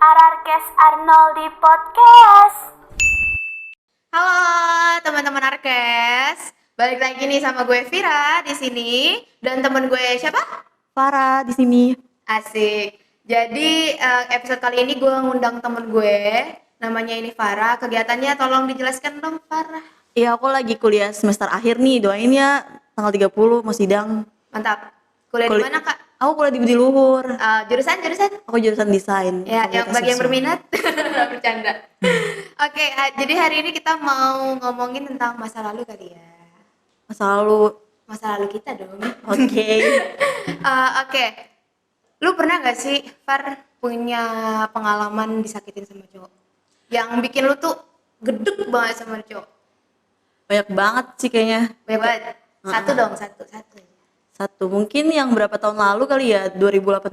Ararkes Arnoldi Podcast. Halo teman-teman Arkes, balik lagi nih sama gue Vira di sini dan temen gue siapa? Farah di sini. Asik. Jadi episode kali ini gue ngundang temen gue, namanya ini Farah. Kegiatannya tolong dijelaskan dong Farah. Iya, aku lagi kuliah semester akhir nih. Doain ya tanggal 30 mau sidang. Mantap. Kuliah di mana kak? Aku kuliah di Budi Luhur. Jurusan? Aku jurusan desain. Ya, yang Komunitas bagi yang visual. berminat, bercanda. Oke, jadi hari ini kita mau ngomongin tentang masa lalu kali ya. Masa lalu kita dong. Oke. Oke. Lu pernah gak sih, Far, punya pengalaman disakitin sama cowok? Yang bikin lu tuh gedek banget sama cowok? Banyak banget sih kayaknya. Banyak banget. Satu dong, satu. Satu mungkin yang berapa tahun lalu kali ya, 2018.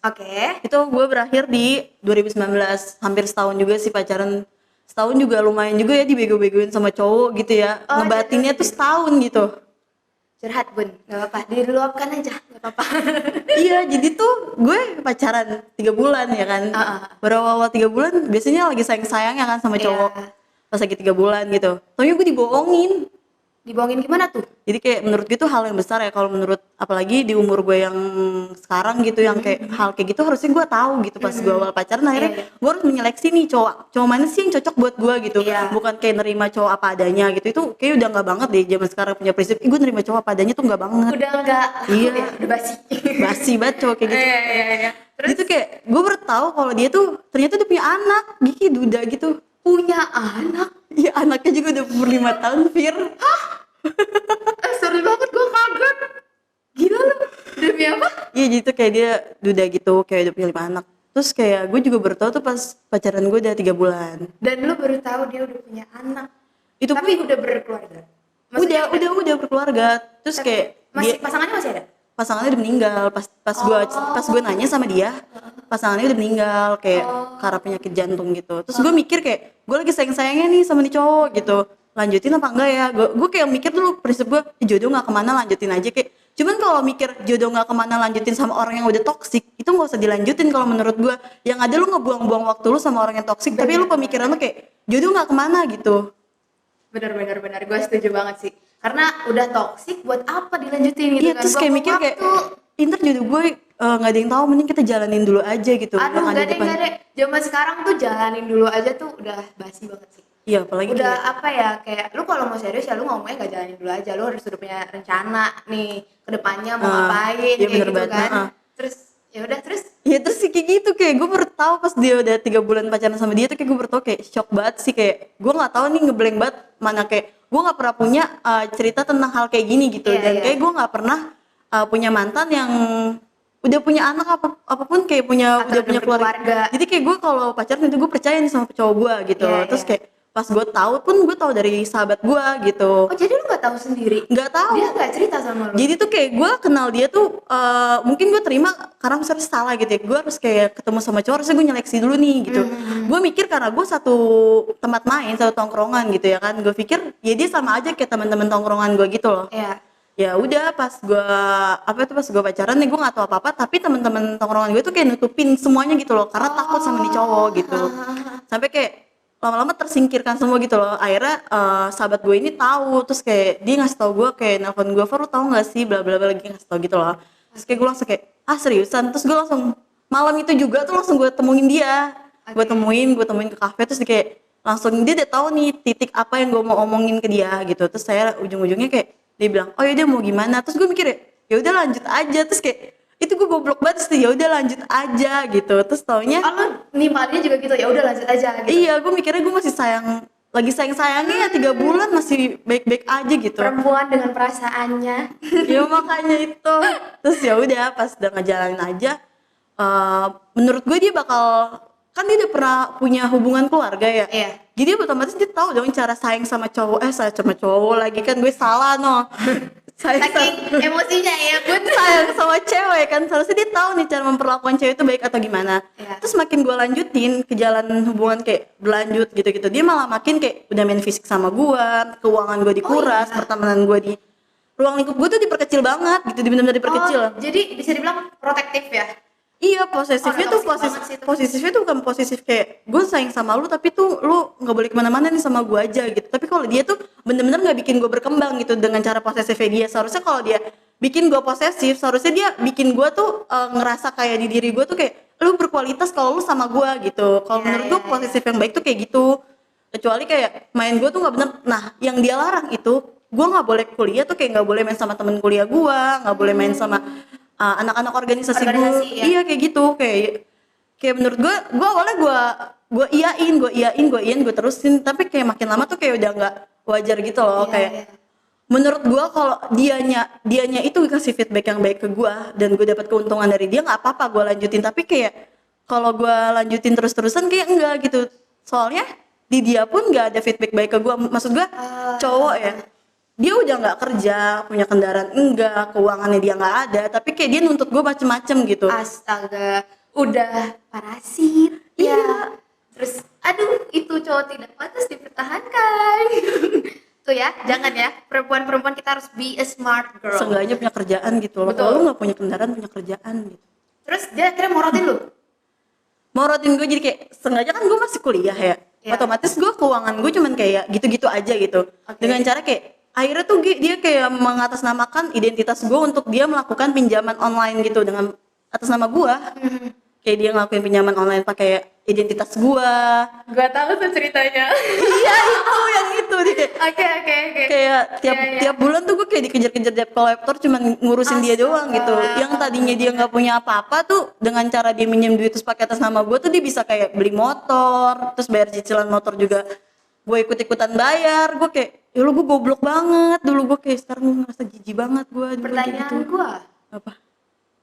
Oke. Itu gue berakhir di 2019. Hampir setahun juga sih pacaran. Setahun juga lumayan juga ya dibego-begoin sama cowok gitu ya. Oh, Ngebatinnya tuh setahun gitu. Curhat bun, gak apa-apa, diluapkan aja, gak apa-apa. Iya, jadi tuh gue pacaran 3 bulan ya kan. Baru awal 3 bulan biasanya lagi sayang-sayangnya kan sama cowok. Iya. Pas lagi 3 bulan gitu. Taunya gue dibohongin. Dibohongin gimana tuh? Jadi kayak menurut gue tuh hal yang besar ya, kalau menurut apalagi di umur gue yang sekarang gitu, yang kayak hal kayak gitu harusnya gue tahu gitu pas gue awal pacaran. Akhirnya Iya. gue harus menyeleksi nih cowok mana sih yang cocok buat gue gitu. Iya. Bukan kayak nerima cowok apa adanya gitu. Itu kayak udah nggak banget deh zaman sekarang punya prinsip gue nerima cowok apa adanya tuh nggak banget. Udah enggak, Iya. udah basi. Basi banget cowok kayak gitu. Iya. Terus Itu kayak gue baru tahu kalau dia tuh ternyata dia punya anak, Gigi duda gitu. punya anak? Iya, anaknya juga udah umur 5 tahun, Fir. Sorry banget, gue kaget. Gila lu, demi apa? Iya, jadi tuh kayak dia duda gitu, kayak udah punya 5 anak. Terus kayak gue juga baru tahu tuh pas pacaran gue udah 3 bulan. Dan lu baru tahu dia udah punya anak. Itu Tapi pun udah berkeluarga. Maksudnya udah berkeluarga. Terus kayak masih dia, pasangannya masih ada? pasangannya udah meninggal. Pas gue nanya sama dia, pasangannya udah meninggal kayak karena penyakit jantung gitu. Terus gue mikir kayak gue lagi sayang-sayangnya nih sama nih cowok gitu. Lanjutin apa enggak ya? Gue kayak mikir dulu prinsip gue, jodoh nggak kemana lanjutin aja kayak. Cuman kalau mikir jodoh nggak kemana lanjutin sama orang yang udah toksik, itu nggak usah dilanjutin kalau menurut gue. Yang ada lu ngebuang-buang waktu lu sama orang yang toksik, tapi lu pemikiran lu kayak jodoh nggak kemana gitu. Benar, gue setuju banget sih. Karena udah toksik, buat apa dilanjutin gitu Iya, kan? terus kayak Buang-buang mikir kayak waktu. inter jodoh gue nggak ada yang tahu, mending kita jalanin dulu aja gitu. Aduh, Jangan di gak depan. deh. Zaman sekarang tuh jalanin dulu aja tuh udah basi banget sih. Iya, apalagi Udah kayak apa ya, kayak lu kalau mau serius ya lu ngomongnya gak jalanin dulu aja. Lu harus udah punya rencana nih ke depannya mau ngapain iya, kayak bener gitu banget. kan. Terus ya udah terus ya terus sih kayak gitu, kayak gue baru tahu pas dia udah 3 bulan pacaran sama dia tuh, kayak gue baru tahu kayak shock banget sih, kayak gue nggak tahu nih, ngeblank banget mana, kayak gue nggak pernah punya cerita tentang hal kayak gini gitu. Iya, Dan iya. kayak gue nggak pernah punya mantan yang udah punya anak apapun, kayak punya Atau udah punya udah berkeluarga. keluarga. Jadi kayak gue kalau pacaran itu gue percaya nih sama cowok gue gitu. Iya, Terus iya. kayak pas gue tahu pun gue tahu dari sahabat gue gitu. oh jadi lu gak tahu sendiri? Nggak tahu. Dia gak cerita sama lu? Jadi tuh kayak gue kenal dia tuh mungkin gue terima karena misalnya salah gitu ya. Gue harus kayak ketemu sama cowok, harusnya gue nyeleksi dulu nih gitu. Gue mikir karena gue satu tempat main, satu tongkrongan gitu ya kan. Gue pikir ya dia sama aja kayak teman-teman tongkrongan gue gitu loh. Iya. Ya udah pas gue pacaran nih, gue nggak tahu apa-apa, tapi teman-teman tongkrongan gue tuh kayak nutupin semuanya gitu loh karena takut sama nih cowok gitu. Sampai kayak lama-lama tersingkirkan semua gitu loh. Akhirnya sahabat gue ini tahu, terus kayak dia ngasih tahu gue, kayak nelfon gue, "Far, lu tahu nggak sih bla bla bla," lagi ngasih tahu gitu loh. Terus kayak gue langsung kayak seriusan. Terus gue langsung malam itu juga tuh langsung gue temuin dia. Gue temuin ke kafe, terus dia kayak langsung dia udah tahu nih titik apa yang gue mau omongin ke dia gitu. Terus saya ujung-ujungnya kayak dia bilang, "Oh yaudah mau gimana?" Terus gue mikir ya udah lanjut aja. Terus kayak itu gue goblok banget sih, ya udah lanjut aja gitu. Terus taunya Oh lu nimpalnya juga gitu, ya udah lanjut aja gitu? iya, gue mikirnya gue masih lagi sayangnya ya 3 bulan masih baik-baik aja gitu. Perempuan dengan perasaannya. Ya makanya itu. Terus ya udah pas udah ngejalanin aja, menurut gue dia bakal, kan dia udah pernah punya hubungan keluarga ya. Iya. Jadi otomatis dia tahu dong cara sayang sama cowok, sama cowok lagi, kan gue salah no. Saking emosinya ya bun. Sayang sama cewek kan, seharusnya dia tahu nih cara memperlakukan cewek itu baik atau gimana. Iya. Terus makin gue lanjutin ke jalan hubungan kayak berlanjut gitu-gitu, dia malah makin kayak udah main fisik sama gue, keuangan gue dikuras, iya. pertemanan gue di ruang lingkup gue tuh diperkecil banget gitu, benar-benar diperkecil. Oh, jadi bisa dibilang protektif ya? Iya, posesifnya Oh, tuh toxic banget sih itu. posesifnya tuh bukan posesif kayak gue sayang sama lu tapi tuh lu nggak boleh kemana-mana nih sama gue aja gitu. Tapi kalau dia tuh bener-bener nggak bikin gue berkembang gitu dengan cara posesifnya dia. Seharusnya kalau dia bikin gue posesif, seharusnya dia bikin gue tuh ngerasa kayak di diri gue tuh kayak lu berkualitas kalau lu sama gue gitu. Kalau Iya, menurut gue iya, posesif yang baik tuh kayak gitu. Kecuali kayak main gue tuh nggak bener. Nah, yang dia larang itu gue nggak boleh kuliah tuh kayak nggak boleh main sama temen kuliah gue, nggak boleh main sama anak-anak organisasi gue. Organisasi, ya. Iya kayak gitu, kayak menurut gue awalnya gue iyain gue terusin, tapi kayak makin lama tuh kayak udah nggak wajar gitu loh. Iya, Kayak iya. menurut gue kalau dianya itu kasih feedback yang baik ke gue dan gue dapat keuntungan dari dia, nggak apa-apa gue lanjutin. Tapi kayak kalau gue lanjutin terus-terusan kayak enggak gitu, soalnya di dia pun nggak ada feedback baik ke gue. Maksud gue cowok ya, dia udah nggak kerja, punya kendaraan enggak, keuangannya dia nggak ada, tapi kayak dia nuntut gue macem-macem gitu. Astaga, udah parasit. Iya. Ya. Terus, aduh, itu cowok tidak pantas dipertahankan. Tuh ya, jangan ya. Perempuan-perempuan kita harus be a smart girl. Seenggaknya punya kerjaan gitu loh. Betul. Kalau lu nggak punya kendaraan, punya kerjaan gitu. Terus dia akhirnya morotin lu. Morotin gue jadi kayak seenggaknya kan gue masih kuliah ya. Iya. Otomatis gue keuangan gue cuman kayak gitu-gitu aja gitu. Oke. Dengan cara kayak akhirnya tuh dia kayak mengatasnamakan identitas gue untuk dia melakukan pinjaman online gitu dengan atas nama gue. Kayak dia ngelakuin pinjaman online pakai identitas gue. Gua tahu tuh ceritanya. Iya itu yang itu dia kayak Oke. kayak Iya, iya. tiap bulan tuh gue kayak dikejar-kejar debt collector cuman ngurusin dia doang gitu. Yang tadinya dia nggak punya apa-apa tuh dengan cara dia minjem duit terus pakai atas nama gue tuh dia bisa kayak beli motor, terus bayar cicilan motor juga gue ikut-ikutan bayar. Gue kayak ya lu gue goblok banget dulu, gue kayak sekarang gue ngerasa jijik banget gue dulu kayak Pertanyaan gitu. gua, Apa?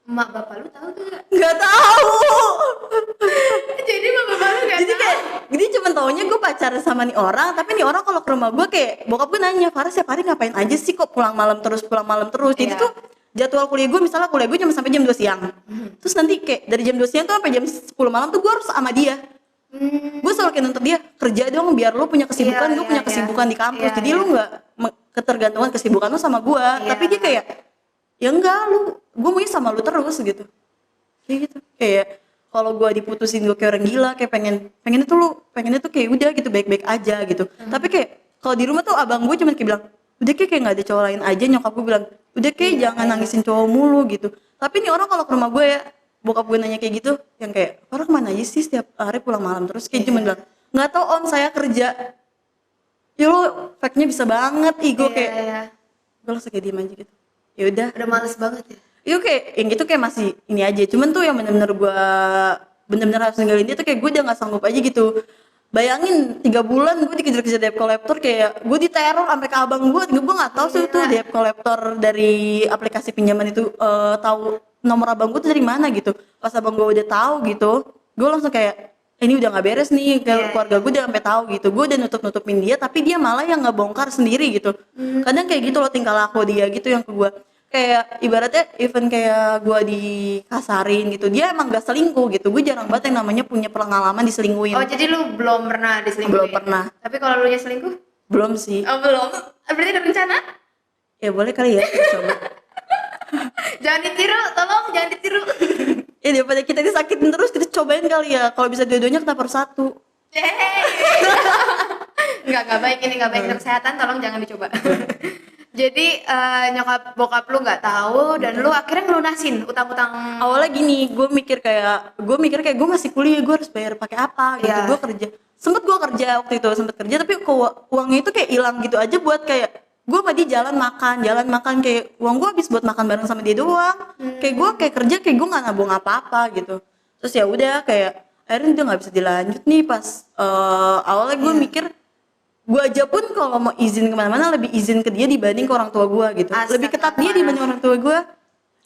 emak bapak lu tahu gak? Nggak tahu. Jadi emak bapak lu gak Jadi tahu? kayak dia cuma taunya gue pacaran sama nih orang, tapi nih orang kalau ke rumah gue kayak bokap gue nanya, Farah setiap hari ngapain aja sih kok pulang malam terus. Jadi Iya. tuh jadwal kuliah gue misalnya kuliah gue cuma sampai jam 2 siang. Terus nanti kayak dari jam 2 siang tuh sampai jam 10 malam tuh gue harus sama dia. Gue selalu kayak nuntut dia, kerja dong biar lu punya kesibukan, Iya, gue punya iya, kesibukan iya. di kampus. Iya, Jadi iya. lu nggak ketergantungan kesibukan lu sama gue. Iya. Tapi dia kayak ya enggak, gue maunya sama lu terus gitu. Kayak gitu. Kayak kalau gue diputusin gue kayak orang gila, kayak pengennya tuh kayak udah gitu baik-baik aja gitu. Tapi kayak kalau di rumah tuh abang gue cuma kayak bilang, udah kayak nggak ada cowok lain aja. Nyokap gue bilang, udah kayak jangan nangisin cowok mulu gitu. Tapi nih orang kalau ke rumah gue ya, bokap gue nanya kayak gitu, yang kayak orang kemana aja sih setiap hari pulang malam terus, kayak cuma bilang nggak tahu om saya kerja. Ya lo fact-nya bisa banget, gue kayak Iya. gue langsung kayak diem aja gitu. Ya udah. Udah males banget ya. Itu kayak yang gitu kayak masih ini aja. Cuman tuh yang bener-bener gue bener-bener harus ninggalin dia tuh kayak gue udah gak sanggup aja gitu. Bayangin 3 bulan gue dikejar-kejar debt collector, kayak gue diteror sampai ke abang gue gak tahu sih itu debt collector dari aplikasi pinjaman itu tahu nomor abang gue tuh dari mana gitu. Pas abang gue udah tahu gitu, gue langsung kayak ini udah nggak beres nih, kayak keluarga gue udah sampai tahu gitu. Gue udah nutup-nutupin dia, tapi dia malah yang ngebongkar sendiri gitu. Kadang kayak gitu loh tingkah laku dia gitu yang ke gue. Kayak ibaratnya even kayak gue dikasarin gitu, dia emang gak selingkuh gitu. Gue jarang banget yang namanya punya pengalaman diselingkuhin. Oh, jadi lu belum pernah diselingkuhin? Belum pernah. Tapi kalau lu nya selingkuh? Belum sih. Oh, belum. Berarti ada rencana? Ya boleh kali ya coba. Jangan ditiru, tolong jangan ditiru. Ya daripada kita disakitin terus, kita cobain kali ya. Kalau bisa dua-duanya kenapa harus satu? Nggak baik ini, nggak baik untuk kesehatan, tolong jangan dicoba. Jadi nyokap bokap lu nggak tahu dan lu akhirnya ngelunasin utang-utang. Awalnya gini, gue mikir kayak gue masih kuliah, gue harus bayar pakai apa gitu. Iya. Gue kerja, sempet waktu itu tapi uangnya itu kayak hilang gitu aja buat kayak gue sama dia jalan makan kayak uang gue habis buat makan bareng sama dia doang. Kayak gue kayak kerja kayak gue nggak nabung apa-apa gitu. Terus ya udah kayak akhirnya udah nggak bisa dilanjut nih. Pas awalnya gue mikir gue aja pun kalau mau izin kemana-mana lebih izin ke dia dibanding ke orang tua gue gitu. Astaga, Lebih ketat dia dibanding orang tua gue.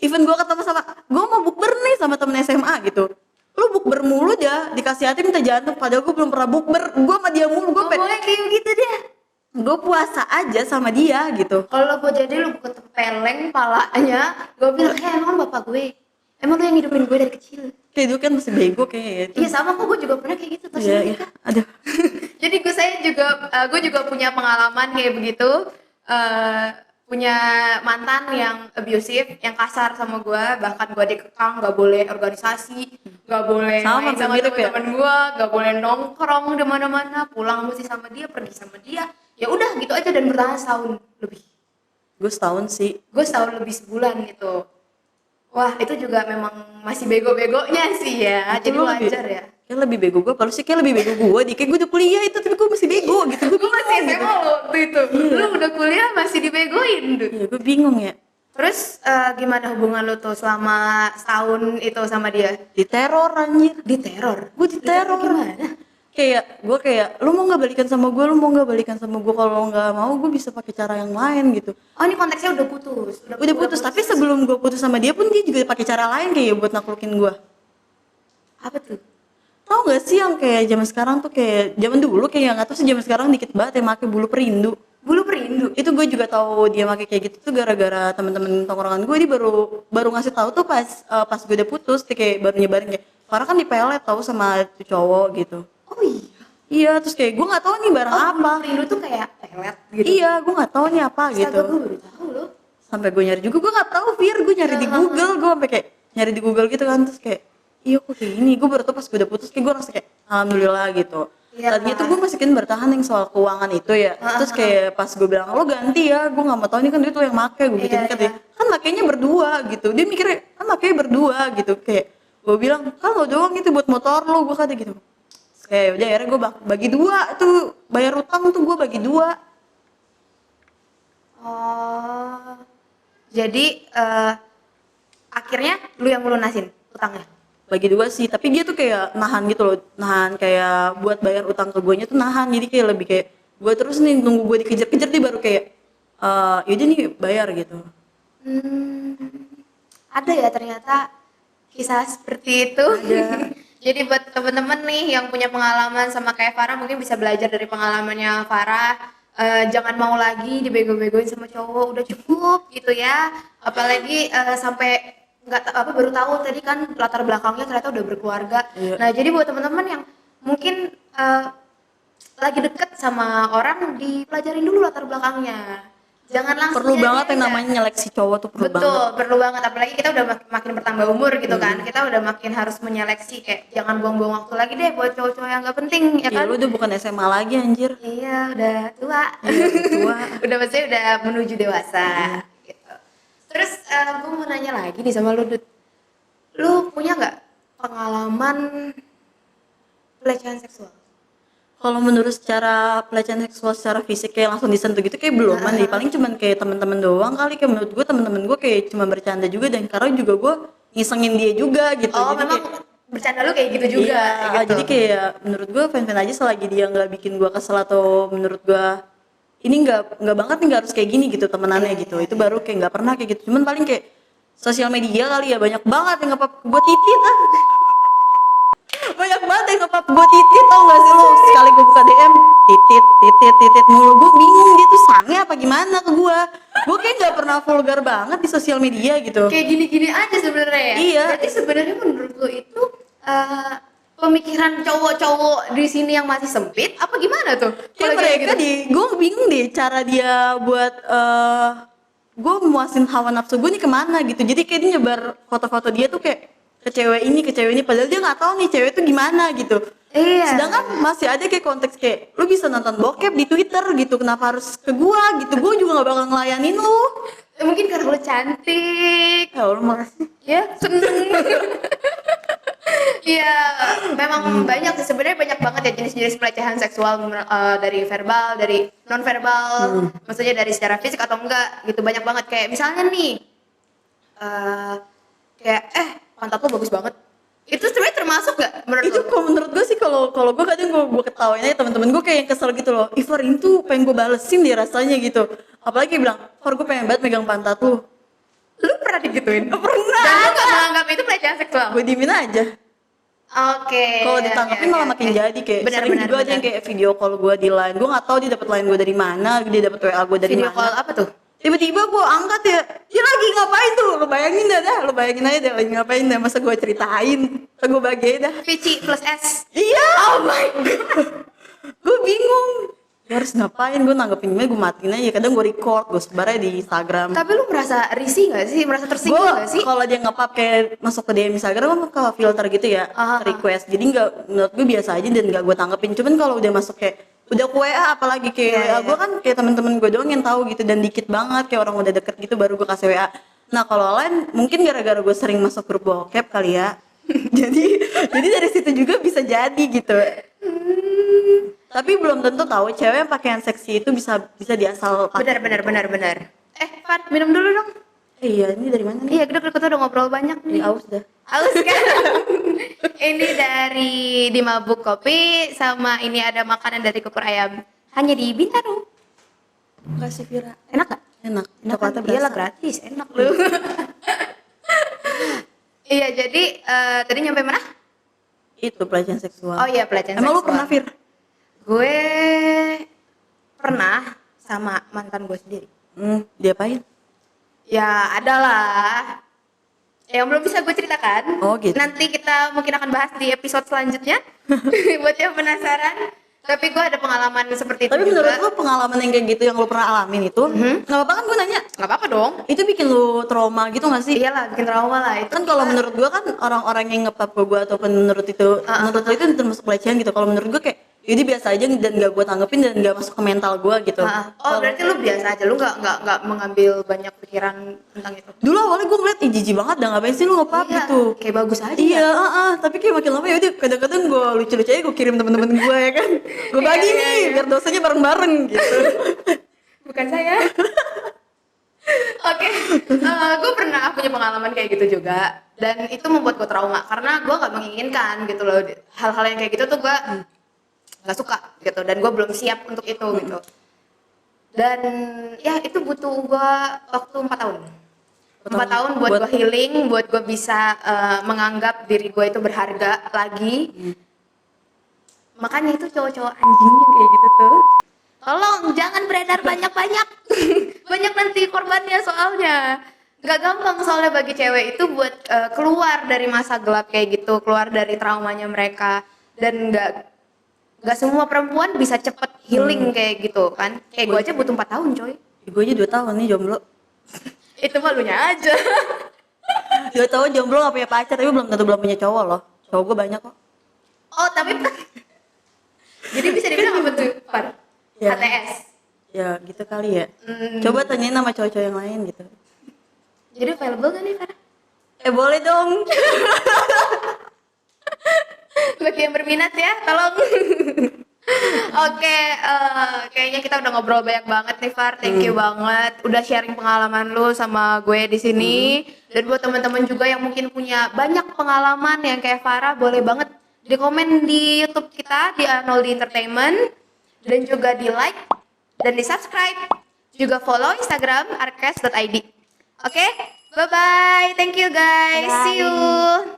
Even gue ketemu sama gue mau bukber nih sama temen SMA gitu, lu bukber mulu dah, dikasih hati minta jantung, padahal gue belum pernah bukber. Gue sama dia mulu, gue Ngomongnya kayak gitu deh. gue puasa aja sama dia gitu. Kalau gue jadi lu ketepeleng palanya, gue bilang, emang lu bapak gue, emang lu yang hidupin gue dari kecil. Kayak itu kan masih bego kayak gitu. Iya sama kok, gue juga pernah kayak gitu pas Iya, nikah. aduh. Jadi gue juga punya pengalaman kayak begitu. punya mantan yang abusive, yang kasar sama gue, bahkan gue dikekang nggak boleh organisasi, nggak boleh Sama, main sama mirip ya? teman-teman gue, nggak boleh nongkrong di mana-mana, pulang mesti sama dia, pergi sama dia, ya udah gitu aja dan bertahan setahun lebih. Gue setahun sih. Gue setahun lebih sebulan gitu. Wah itu juga memang masih bego-begonya sih ya, Itu jadi lu lebih- wajar ya. Kayak lebih bego gue, kalau sih kayak lebih bego gue di kayak gue udah kuliah itu tapi gue masih bego gitu. Gue Gue masih SMA lo waktu itu, lu udah kuliah masih dibegoin Dut. Iya, gue bingung ya. Terus gimana hubungan lu tuh selama setahun itu sama dia? Diteror anjir. Diteror? Gue diteror. Gimana? Kayak lu mau nggak balikan sama gue, lu mau nggak balikan sama gue, kalau nggak mau gue bisa pakai cara yang lain gitu. Oh ini konteksnya udah putus? Udah putus, tapi sebelum gue putus sama dia pun dia juga pakai cara lain kayak buat naklukin gue. Apa tuh? Tau gak sih yang kayak zaman sekarang tuh kayak zaman dulu kayak nggak tahu sih, zaman sekarang dikit banget yang make bulu perindu. Bulu perindu? Itu gue juga tahu dia make kayak gitu tuh gara-gara teman-teman tongkrongan gue. Dia baru ngasih tahu tuh pas gue udah putus, dia kayak baru nyebarin kayak Farah kan dipelet tahu sama tuh cowok gitu. Oh iya? Iya, terus kayak gue nggak tahu nih barang apa. Bulu perindu tuh kayak pelet gitu? Iya, gue nggak tahu nih apa gitu. Astaga, gue baru tahu loh. Sampai gue nyari juga, gue nggak tahu Fir, gue nyari di Google, gue sampai kayak nyari di Google gitu kan, terus kayak iya kok kayak gini. Gue baru tau pas gue udah putus, kayak gue rasa kayak alhamdulillah gitu. Iya, Tadinya tuh gue masih kan bertahan yang soal keuangan itu ya. Terus kayak pas gue bilang lo ganti ya, gue nggak mau tahu ini kan duit lo yang make. Gue gitu Iya, katanya kan makainya berdua gitu. Dia mikirnya kan makainya berdua gitu. Kayak gue bilang kan lo doang itu buat motor lo, gue kata gitu. Terus kayak udah akhirnya gue bagi dua tuh, bayar utang tuh gue bagi dua. Oh, jadi akhirnya lu yang melunasin utangnya? Bagi dua sih, tapi dia tuh kayak nahan gitu loh, nahan kayak buat bayar utang ke guanya tuh nahan. Jadi kayak lebih kayak gue terus nih nunggu gue dikejar-kejar, dia baru kayak yaudah nih bayar gitu. Ada ya ternyata kisah seperti itu. Jadi buat temen-temen nih yang punya pengalaman sama kayak Farah, mungkin bisa belajar dari pengalamannya Farah. Jangan mau lagi dibego-begoin sama cowok, udah cukup gitu ya. Apalagi sampai baru tahu tadi kan latar belakangnya ternyata udah berkeluarga. Iya. Nah jadi buat teman-teman yang mungkin lagi deket sama orang, dipelajarin dulu latar belakangnya. Jangan langsung Perlu jadi banget yang aja. namanya nyeleksi cowok tuh, perlu Betul, banget. perlu banget. Apalagi kita udah makin bertambah umur gitu kan. Kita udah makin harus menyeleksi, kayak jangan buang-buang waktu lagi deh buat cowok-cowok yang gak penting, ya Iya, kan? lu udah bukan SMA lagi anjir. Iya, udah tua. Iya, udah tua. Udah maksudnya udah menuju dewasa gitu. Terus gue mau nanya lagi nih sama lu, Dut. Lu punya nggak pengalaman pelecehan seksual? Kalau menurut secara pelecehan seksual secara fisik kayak langsung disentuh gitu kayak belum nih. Paling cuman kayak teman-teman doang kali. Kayak menurut gue teman-teman gue kayak cuma bercanda juga, dan karena juga gue ngisengin dia juga gitu. Oh, Jadi memang kayak, bercanda lu kayak gitu juga iya, gitu. jadi kayak menurut gue fan-fan aja selagi dia nggak bikin gue kesel atau menurut gue ini nggak banget nih, nggak harus kayak gini gitu temenannya gitu. Itu baru kayak nggak pernah kayak gitu. Cuman paling kayak sosial media kali ya, banyak banget yang nge-pop gue titit ah. Banyak banget yang nge-pop gue titit, tau gak sih lo? Sekali gue buka DM titit mulu. Gue bingung dia tuh sange apa gimana ke gue. Gue kayak nggak pernah vulgar banget di sosial media gitu. Kayak gini-gini aja sebenarnya ya. Iya. Berarti sebenarnya menurut lu itu pemikiran cowok-cowok di sini yang masih sempit apa gimana tuh? Kayak Kalau mereka gitu? gue bingung deh cara dia buat gue memuasin hawa nafsu gue nih kemana gitu. Jadi kayak dia nyebar foto-foto dia tuh kayak ke cewek ini, padahal dia nggak tahu nih cewek itu gimana gitu. Iya. Sedangkan masih ada kayak konteks kayak lu bisa nonton bokep di Twitter gitu, kenapa harus ke gua gitu? Gua juga nggak bakal ngelayanin lu. Mungkin karena lu cantik. Ya Allah, makasih. Ya, seneng. Iya, memang banyak sih sebenarnya, banyak banget ya jenis-jenis pelecehan seksual, dari verbal, dari non verbal, maksudnya dari secara fisik atau enggak gitu, banyak banget. Kayak misalnya nih, kayak pantat lo bagus banget, itu sebenarnya termasuk gak menurut Itu lo? kalau menurut gua sih, kalau gue kadang gue ketawain aja teman-teman gue kayak yang kesel gitu loh. Ivar ini tuh pengen gue balesin dia rasanya gitu. Apalagi bilang, Far gue pengen banget megang pantat lu. Lu pernah digituin? Pernah. Dan lu gak menganggap itu pelecehan seksual? Gue diemin aja. Oke. Kalau ditanggapin malah makin jadi kayak sering juga ada yang kayak video call gue di line. Gue nggak tahu dia dapat line gue dari mana, dia dapat WA gue dari video mana. call apa tuh? Tiba-tiba gue angkat ya, dia lagi ngapain tuh? Lo bayangin dah, lo bayangin aja deh lagi ngapain dah. Masa gue ceritain, gue bagiin dah. Vici plus S. Iya. Oh my god. Gue bingung. Ya harus ngapain, gue nanggepin email, gue matiin aja, kadang gue record, gue sebar aja di Instagram. Tapi lu merasa risih gak sih? Merasa tersinggung Gue gak sih? kalau dia nge-pub kayak masuk ke DM Instagram, ke filter gitu ya, Aha. request, jadi nggak, menurut gue biasa aja dan nggak gue tanggepin. Cuman kalau udah masuk kayak udah ke WA, apalagi kayak Iya, WA iya. gue kan kayak temen-temen gue doang yang tahu gitu, dan dikit banget kayak orang udah deket gitu baru gue kasih WA. Nah kalau lain mungkin gara-gara gue sering masuk grup bokep kali ya. jadi dari situ juga bisa jadi gitu. Tapi belum tentu tahu cewek yang pakaian seksi itu bisa diasal pakai. Benar. Far, minum dulu dong. Iya, ini dari mana nih? Iya, kita udah ngobrol banyak nih. Aus dah. Aus kan? Ini dari di Mabuk Kopi, sama ini ada makanan dari Kupur Ayam. Hanya di Bintaro. Kasih Vira. Enak gak? Enak. Enak kan? Coklatnya Iyalah berasa. gratis, enak lu. Iya, jadi tadi nyampe mana? Itu pelecehan seksual. Oh iya, pelecehan Emang lu seksual. pernah Vir? Gue pernah sama mantan gue sendiri. Diapain? Ya, adalah yang belum bisa gue ceritakan. Oh, gitu. Nanti kita mungkin akan bahas di episode selanjutnya. Buat yang penasaran. Tapi gue ada pengalaman seperti itu Tapi juga. menurut lu pengalaman yang kayak gitu yang lu pernah alamin itu, nggak apa-apa kan gue nanya? Nggak apa-apa dong. Itu bikin lu trauma gitu gak sih? Iyalah, bikin trauma lah itu. Kan kalau menurut gua kan orang-orang yang nge-pub ke gua ataupun menurut lu itu termasuk pelecehan gitu. Kalau menurut gua kayak jadi biasa aja dan gak gua tanggepin dan gak masuk ke mental gua gitu. Oh, berarti lu biasa aja, lu nggak mengambil banyak pikiran tentang itu. Dulu awalnya gua ngeliat jijik banget dah, ngapain sih lu nge-pub Iya, gitu. kayak bagus aja. Iya, tapi kayak makin lama ya udah kadang-kadang gua lucu-lucu aja gua kirim temen-temen gua ya kan. Gua bagi Iya, nih iya. biar dosanya bareng-bareng gitu. Bukan saya. Oke, gue pernah punya pengalaman kayak gitu juga, dan itu membuat gue trauma karena gue nggak menginginkan gitu loh, hal-hal yang kayak gitu tuh gue nggak suka gitu, dan gue belum siap untuk itu gitu. Dan ya itu butuh gue waktu 4 tahun. 4 tahun buat gue healing, buat gue bisa menganggap diri gue itu berharga lagi. Makanya itu cowok-cowok anjing yang kayak gitu tuh, tolong jangan beredar banyak-banyak. Banyak nanti korbannya soalnya. Gak gampang soalnya bagi cewek itu buat keluar dari masa gelap kayak gitu, keluar dari traumanya mereka. Dan gak semua perempuan bisa cepet healing kayak gitu kan. Kayak gue aja butuh 4 tahun coy. Gue aja 2 tahun nih jomblo. Itu malunya aja. 2 tahun jomblo gak punya pacar, tapi belum tentu belum punya cowok loh. Cowok gue banyak kok. Oh tapi jadi bisa dibilang apa tuh Par? Ya. HTS. Ya gitu kali ya. Coba tanyain sama cowok-cowok yang lain gitu. Jadi available gak nih Par? Boleh dong. Bagi yang berminat ya, tolong. Oke, kayaknya kita udah ngobrol banyak banget nih Far. Thank you banget udah sharing pengalaman lu sama gue di sini. Dan buat teman-teman juga yang mungkin punya banyak pengalaman yang kayak Farah, boleh banget di komen di YouTube kita di Arnoldi Entertainment, dan juga di like dan di subscribe. Juga follow Instagram arkes.id. Oke, bye bye. Thank you guys. See you.